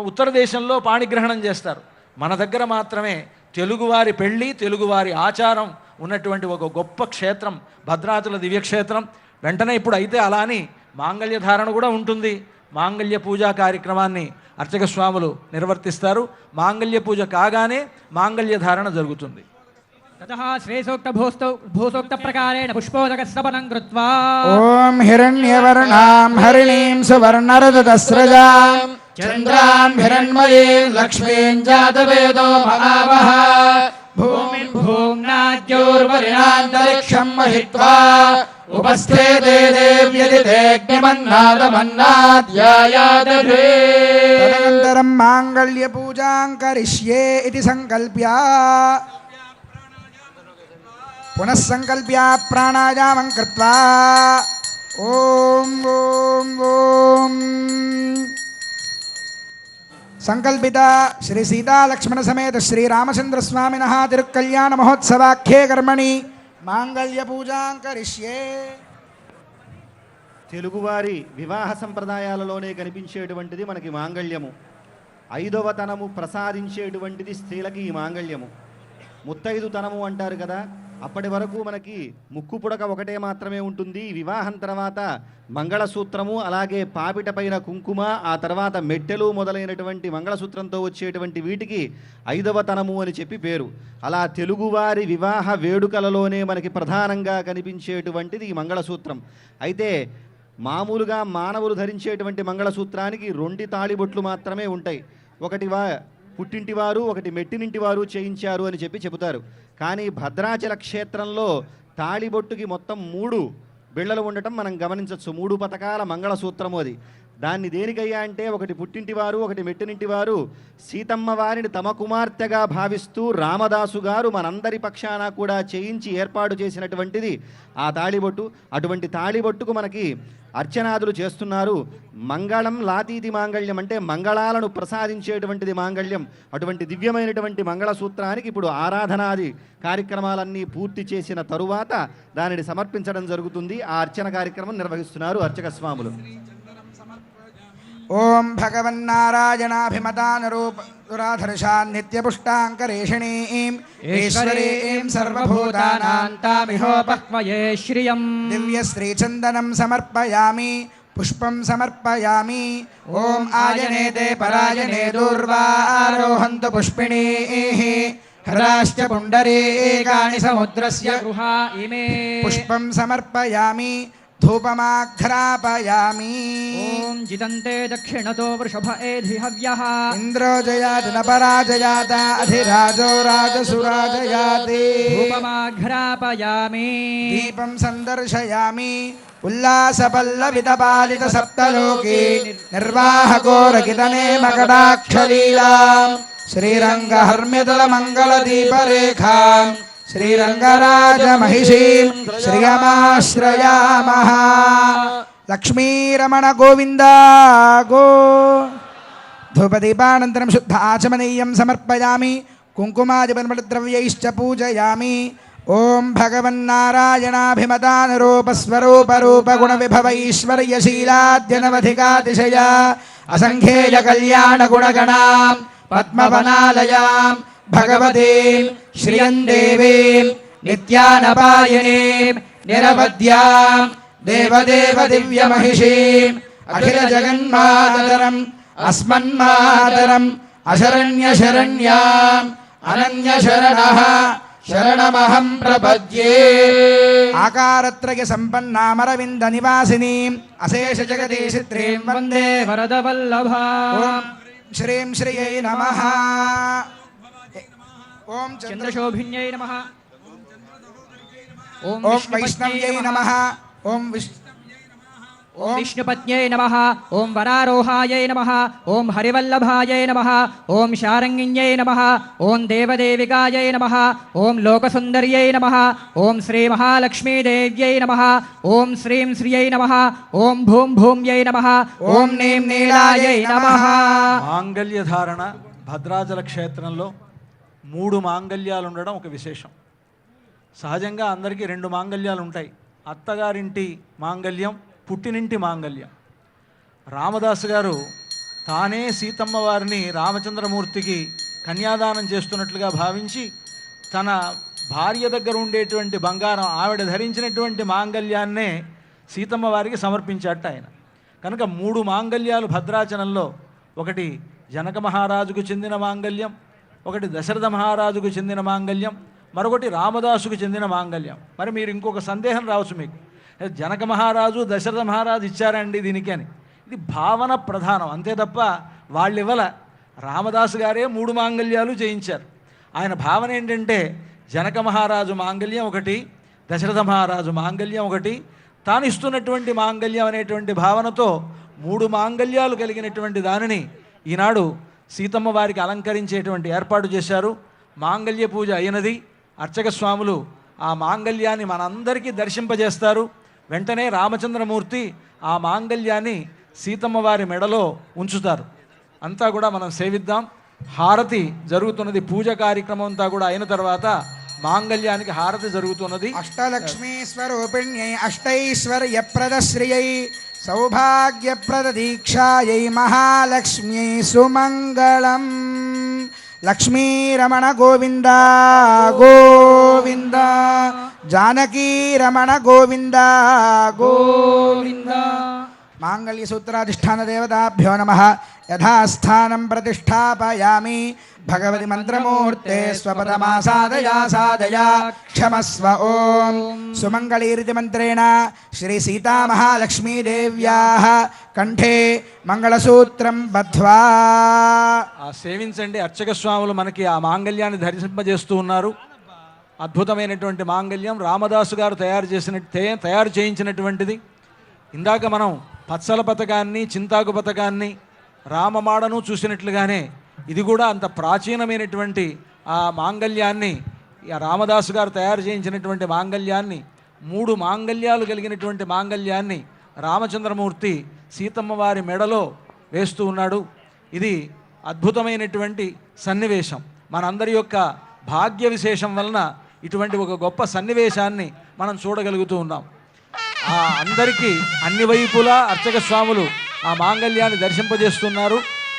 ఉత్తర దేశంలో పాణిగ్రహణం చేస్తారు. మన దగ్గర మాత్రమే తెలుగువారి పెళ్ళి, తెలుగువారి ఆచారం ఉన్నటువంటి ఒక గొప్ప క్షేత్రం భద్రాచల దివ్యక్షేత్రం. వెంటనే ఇప్పుడు అయితే అలా అని మాంగళ్య ధారణ కూడా ఉంటుంది. మాంగళ్య పూజా కార్యక్రమాన్ని అర్చక స్వాములు నిర్వర్తిస్తారు. మాంగళ్య పూజ కాగానే మాంగళ్య ధారణ జరుగుతుంది. తతః శ్రేసోక్త భూసోక్త ప్రకారేణ పుష్పోదకస్తపనం కృత్వా ఓం హిరణ్యవర్ణాం హరిణీం సువర్ణరజతస్రజాం చంద్రాం హిరణ్మయీం లక్ష్మీం జాతవేదో మహావహ భూమిం భూమ్నాద్యోర్వరిణాంతరిక్షం మహిత్వా ఉపస్థితే దేవ్యదిదేగ్నిమన్నాదమన్నాధ్యాయాదధే. తదనంతరం మాంగళ్య పూజాం కరిష్యే ఇతి సంకల్ప్య పునః సంకల్ప్య ప్రాణాయామం కృత్వా ఓం ఓం ఓం సంకల్పిత శ్రీ సీతాలక్ష్మణ సమేత శ్రీరామచంద్రస్వామినః తిరుకల్యాణ మహోత్సవాఖ్యే కర్మణి మాంగళ్య పూజాం కరిష్యే. తెలుగువారి వివాహ సంప్రదాయాలలోనే కనిపించేటువంటిది మనకి మాంగళ్యము. 5వ తనము ప్రసాదించేటువంటిది స్త్రీలకి ఈ మాంగళ్యము. ముత్తైదు తనము అంటారు కదా, అప్పటి వరకు మనకి ముక్కు పుడక ఒకటే మాత్రమే ఉంటుంది. వివాహం తర్వాత మంగళసూత్రము, అలాగే పాపిట పైన కుంకుమ, ఆ తర్వాత మెట్టెలు మొదలైనటువంటి మంగళసూత్రంతో వచ్చేటువంటి వీటికి 5వ తనము అని చెప్పి పేరు. అలా తెలుగువారి వివాహ వేడుకలలోనే మనకి ప్రధానంగా కనిపించేటువంటిది ఈ మంగళసూత్రం. అయితే మామూలుగా మానవులు ధరించేటువంటి మంగళసూత్రానికి 2 తాళిబొట్లు మాత్రమే ఉంటాయి. ఒకటి పుట్టింటివారు, ఒకటి మెట్టినింటివారు చేయించారు అని చెప్పి చెబుతారు. కానీ భద్రాచల క్షేత్రంలో తాళిబొట్టుకి మొత్తం 3 బిళ్ళలు ఉండటం మనం గమనించవచ్చు. 3 పతకాల మంగళసూత్రము అది. దాన్ని దేనికయ్యా అంటే, ఒకటి పుట్టింటివారు, ఒకటి మెట్టినింటివారు సీతమ్మ వారిని తమ కుమార్తెగా భావిస్తూ రామదాసు గారు మనందరి పక్షాన కూడా చేయించి ఏర్పాటు చేసినటువంటిది ఆ తాళిబొట్టు. అటువంటి తాళిబొట్టుకు మనకి అర్చనాదులు చేస్తున్నారు. మంగళం లాతీతి మాంగళ్యం అంటే మంగళాలను ప్రసాదించేటువంటిది మాంగళ్యం. అటువంటి దివ్యమైనటువంటి మంగళసూత్రానికి ఇప్పుడు ఆరాధనాది కార్యక్రమాలన్నీ పూర్తి చేసిన తరువాత దానిని సమర్పించడం జరుగుతుంది. ఆ అర్చన కార్యక్రమం నిర్వహిస్తున్నారు అర్చక స్వాములు. ఓం భగవన్నారాయణాభిమతానరూపదురాధర్షాన్ నిత్యపుష్టాంకరేషిణీం ఈశ్వరీం సర్వభూతానాం తామిహోపక్వయే శ్రియం దివ్యశ్రీచందనం సమర్పయామి పుష్పం సమర్పయామి. ఓం ఆయనేతే పరాయణే దూర్వారోహంతు పుష్పిణీః హరాశ్చ పుండరీకాని సముద్రస్య గృహా ఇమే పుష్పం సమర్పయామి ధూపమాఘ్రాపయామి. ఓం జితంతే దక్షిణతో వృషభ ఏధి హవ్యః ఇంద్రో జయాతి న పరాజయాత అధిరాజో రాజసురాజయాతి. ధూపమాఘ్రాపయామి దీపం సందర్శయామి ఉల్లాసపల్లవితపాలిత సప్తలోకి నిర్వాహకోరకితనే మకటాక్షలీలాం శ్రీరంగహర్మ్యదల మంగళదీపరేఖాం శ్రీరంగరాజమహిషీం శ్రియమాశ్రయామః. లక్ష్మీరమణ గోవింద గో. ధూపదీపానంతరం శుద్ధ ఆచమనీయం సమర్పయామి కుంకుమాదిపద్రవ్యైశ్చ పూజయామి. ఓం భగవన్నారాయణాభిమతానురూపస్వరూపరూపగుణవిభవైశ్వర్యశీలాద్యనవధికాతిశయ అసంఖ్యేయ కళ్యాణగుణగణాం పద్మవనాలయాం భగవతీం శ్రియం దేవీం నిత్యానపాయనీం నిరవద్యాం దేవదేవ దివ్యమహిషీం అఖిల జగన్మాతరం అస్మన్మాతరం అశరణ్యశరణ్యాం అనన్యశరణః శరణమహం ప్రపద్యే. ఆకారత్రయ సంపన్నామరవింద నివాసినీం అశేష జగదీశిత్రీం వందే వరదవల్లభాం. శ్రీం శ్రియై నమః. ఓం చంద్రశోభిన్యై నమః. ఓం వైష్ణవ్యై నమః. ఓం విష్ణుపత్న్యై నమః. ఓం వరారోహాయై నమః. ఓం హరివల్లభాయై నమః. ఓం శారంగిణ్యై నమః. ఓం దేవదేవికాయై నమః. ఓం లోకసుందర్యై నమః. ఓం శ్రీ మహాలక్ష్మీదేవ్యై నమః. ఓం శ్రీం శ్రియై నమః. ఓం భూం భూమ్యై నమః. ఓం నీం నీలాయై నమః. మాంగళ్య ధారణ భద్రాచల క్షేత్రంలో 3 మాంగళ్యాలు ఉండడం ఒక విశేషం. సహజంగా అందరికీ 2 మాంగళ్యాలు ఉంటాయి. అత్తగారింటి మాంగళ్యం, పుట్టినింటి మాంగళ్యం. రామదాసు గారు తానే సీతమ్మ వారిని రామచంద్రమూర్తికి కన్యాదానం చేస్తున్నట్లుగా భావించి తన భార్య దగ్గర ఉండేటువంటి బంగారం, ఆవిడ ధరించినటువంటి మాంగళ్యాన్నే సీతమ్మ వారికి సమర్పించాట ఆయన. కనుక 3 మాంగళ్యాలు భద్రాచలంలో, ఒకటి జనక మహారాజుకు చెందిన మాంగళ్యం, ఒకటి దశరథ మహారాజుకు చెందిన మాంగళ్యం, మరొకటి రామదాసుకు చెందిన మాంగళ్యం. మరి మీరు ఇంకొక సందేహం రావచ్చు మీకు, జనక మహారాజు దశరథ మహారాజు ఇచ్చారండి దీనికి అని. ఇది భావన ప్రధానం అంతే తప్ప వాళ్ళు ఇవ్వల. రామదాసు గారే 3 మాంగళ్యాలు చేయించారు. ఆయన భావన ఏంటంటే జనక మహారాజు మాంగళ్యం ఒకటి, దశరథ మహారాజు మాంగళ్యం ఒకటి, తాను ఇస్తున్నటువంటి మాంగళ్యం అనేటువంటి భావనతో 3 మాంగళ్యాలు కలిగినటువంటి దానిని ఈనాడు సీతమ్మ వారికి అలంకరించేటువంటి ఏర్పాటు చేశారు. మాంగళ్య పూజ అయినది. అర్చక స్వాములు ఆ మాంగళ్యాన్ని మనందరికీ దర్శింపజేస్తారు. వెంటనే రామచంద్రమూర్తి ఆ మాంగళ్యాన్ని సీతమ్మ వారి మెడలో ఉంచుతారు. అంతా కూడా మనం సేవిద్దాం. హారతి జరుగుతున్నది. పూజ కార్యక్రమం అంతా కూడా అయిన తర్వాత మాంగళ్యానికి హారతి జరుగుతున్నది. అష్టలక్ష్మీ స్వరూపిణ్యై అష్టైశ్వర్యప్రదశ్రియై సౌభాగ్యప్రదదీక్షాయై మహాలక్ష్మ్యై సుమంగళం. లక్ష్మీరమణ గోవింద గోవింద, జానకీరమణ గోవింద గోవింద. మాంగళ్య సూత్రాధిష్టాన దేవతాభ్యో నమః. యథాస్థానం ప్రతిష్టాపయామి. భగవతి మంత్రమూర్తే స్వపదమాసాదయా సాదయా క్షమస్వ. ఓం సుమంగళీరితి మంత్రేణ శ్రీ సీతామహాలక్ష్మీదేవ్యాః కంఠే మంగళసూత్రం బద్ధ్వా. సేవించండి. అర్చక స్వాములు మనకి ఆ మాంగళ్యాన్ని ధరింపజేస్తూ ఉన్నారు. అద్భుతమైనటువంటి మాంగళ్యం రామదాసు గారు తయారు చేయించినటువంటిది. ఇందాక మనం పచ్చల పథకాన్ని, చింతాకు పథకాన్ని, రామమాడను చూసినట్లుగానే ఇది కూడా అంత ప్రాచీనమైనటువంటి ఆ మాంగళ్యాన్ని, రామదాసు గారు తయారు చేయించినటువంటి మాంగళ్యాన్ని, 3 మాంగళ్యాలు కలిగినటువంటి మాంగళ్యాన్ని రామచంద్రమూర్తి సీతమ్మ వారి మెడలో వేస్తూ ఉన్నాడు. ఇది అద్భుతమైనటువంటి సన్నివేశం. మనందరి యొక్క భాగ్య విశేషం వలన ఇటువంటి ఒక గొప్ప సన్నివేశాన్ని మనం చూడగలుగుతూ ఉన్నాం. అందరికీ అన్ని వైపులా అర్చక స్వాములు ఆ మాంగళ్యాన్ని దర్శింపజేస్తున్నారు.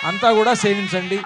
అంతా కూడా సేవించండి.